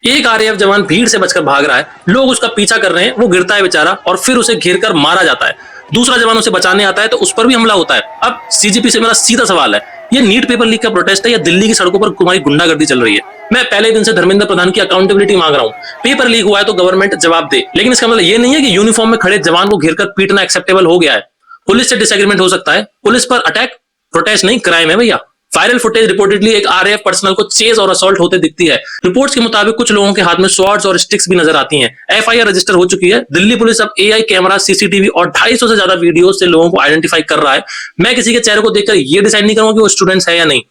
एक आरएएफ जवान भीड़ से बचकर भाग रहा है, लोग उसका पीछा कर रहे हैं, वो गिरता है बेचारा और फिर उसे घेर कर मारा जाता है। दूसरा जवान उसे बचाने आता है तो उस पर भी हमला होता है। अब सीजीपी से मेरा सीधा सवाल है, ये नीट पेपर लीक का प्रोटेस्ट है या दिल्ली की सड़कों पर तुम्हारी गुंडागर्दी चल रही है? मैं पहले दिन से धर्मेंद्र प्रधान की अकाउंटेबिलिटी मांग रहा हूँ। पेपर लीक हुआ है तो गवर्नमेंट जवाब दे, लेकिन इसका मतलब ये नहीं है कि यूनिफॉर्म में खड़े जवान को घेरकर पीटना एक्सेप्टेबल हो गया है। पुलिस से डिसएग्रीमेंट हो सकता है, पुलिस पर अटैक प्रोटेस्ट नहीं क्राइम है भैया। वायरल फुटेज रिपोर्टेडली एक आरएएफ पर्सनल को चेज और असॉल्ट होते दिखती है। रिपोर्ट्स के मुताबिक कुछ लोगों के हाथ में स्वॉर्ड्स और स्टिक्स भी नजर आती हैं। एफआईआर रजिस्टर हो चुकी है। दिल्ली पुलिस अब एआई कैमरा, सीसीटीवी और 250 से ज्यादा वीडियो से लोगों को आइडेंटिफाई कर रहा है। मैं किसी के चेहरे को देखकर ये डिसाइड नहीं करूंगा कि वो स्टूडेंट्स है या नहीं,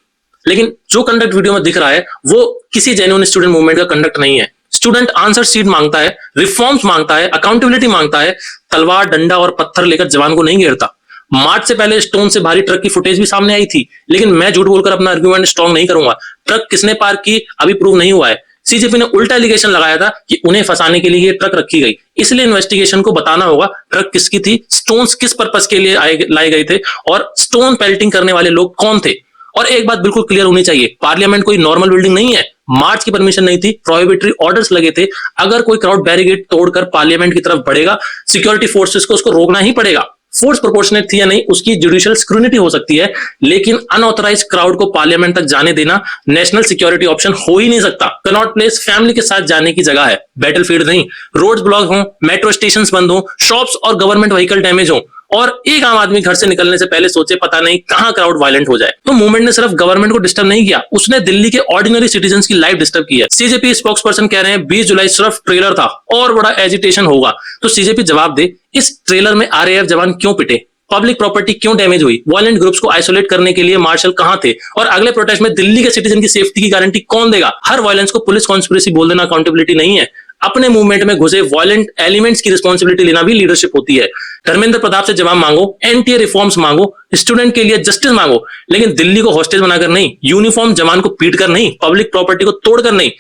लेकिन जो कंडक्ट वीडियो में दिख रहा है वो किसी जेन्युइन स्टूडेंट मूवमेंट का कंडक्ट नहीं है। स्टूडेंट आंसर शीट मांगता है, रिफॉर्म्स मांगता है, अकाउंटेबिलिटी मांगता है। तलवार, डंडा और पत्थर लेकर जवान को नहीं घेरता। मार्च से पहले स्टोन से भारी ट्रक की फुटेज भी सामने आई थी, लेकिन मैं झूठ बोलकर अपना आर्गुमेंट स्ट्रॉन्ग नहीं करूंगा। ट्रक किसने पार्क की अभी प्रूव नहीं हुआ है। सीजेपी ने उल्टा एलिगेशन लगाया था कि उन्हें फंसाने के लिए ये ट्रक रखी गई, इसलिए इन्वेस्टिगेशन को बताना होगा ट्रक किसकी थी, स्टोन्स किस पर्पस के लिए लाए गए थे और स्टोन पेल्टिंग करने वाले लोग कौन थे। और एक बात बिल्कुल क्लियर होनी चाहिए, पार्लियामेंट कोई नॉर्मल बिल्डिंग नहीं है। मार्च की परमिशन नहीं थी, प्रोहिबिटरी ऑर्डर्स लगे थे। अगर कोई क्राउड बैरिकेड तोड़कर पार्लियामेंट की तरफ बढ़ेगा, सिक्योरिटी फोर्सेस को उसको रोकना ही पड़ेगा। फोर्स प्रोपोर्शनेट थी या नहीं उसकी जुडिशियल स्क्रूनिटी हो सकती है, लेकिन अनऑथराइज्ड क्राउड को पार्लियामेंट तक जाने देना नेशनल सिक्योरिटी ऑप्शन हो ही नहीं सकता। कनॉट प्लेस फैमिली के साथ जाने की जगह है, बैटलफील्ड नहीं। रोड्स ब्लॉक हो, मेट्रो स्टेशन बंद हो, शॉप्स और गवर्नमेंट व्हीकल डैमेज हो और एक आम आदमी घर से निकलने से पहले सोचे पता नहीं कहां क्राउड वायलेंट हो जाए। तो मूवमेंट ने सिर्फ गवर्नमेंट को डिस्टर्ब नहीं किया, उसने दिल्ली के ऑर्डिनरी सिटीजंस की लाइफ डिस्टर्ब की है। सीजेपी स्पोक्स पर्सन कह रहे हैं 20 जुलाई सिर्फ ट्रेलर था और बड़ा एजिटेशन होगा। तो सीजेपी जवाब दे, इस ट्रेलर में आरएएफ जवान क्यों पिटे, पब्लिक प्रॉपर्टी क्यों डैमेज हुई, वायलेंट ग्रुप्स को आइसोलेट करने के लिए मार्शल कहां थे और अगले प्रोटेस्ट में दिल्ली के सिटीजन की सेफ्टी की गारंटी कौन देगा। हर वायलेंस को पुलिस कॉन्स्पिरेसी बोल देना अकाउंटेबिलिटी नहीं है। अपने मूवमेंट में घुसे वायलेंट एलिमेंट्स की रिस्पॉन्सिबिलिटी लेना भी लीडरशिप होती है। धर्मेंद्र प्रताप से जवाब मांगो, एनटीए रिफॉर्म्स मांगो, स्टूडेंट के लिए जस्टिस मांगो, लेकिन दिल्ली को हॉस्टेज बनाकर नहीं, यूनिफॉर्म जवान को पीट कर नहीं, पब्लिक प्रॉपर्टी को तोड़कर नहीं,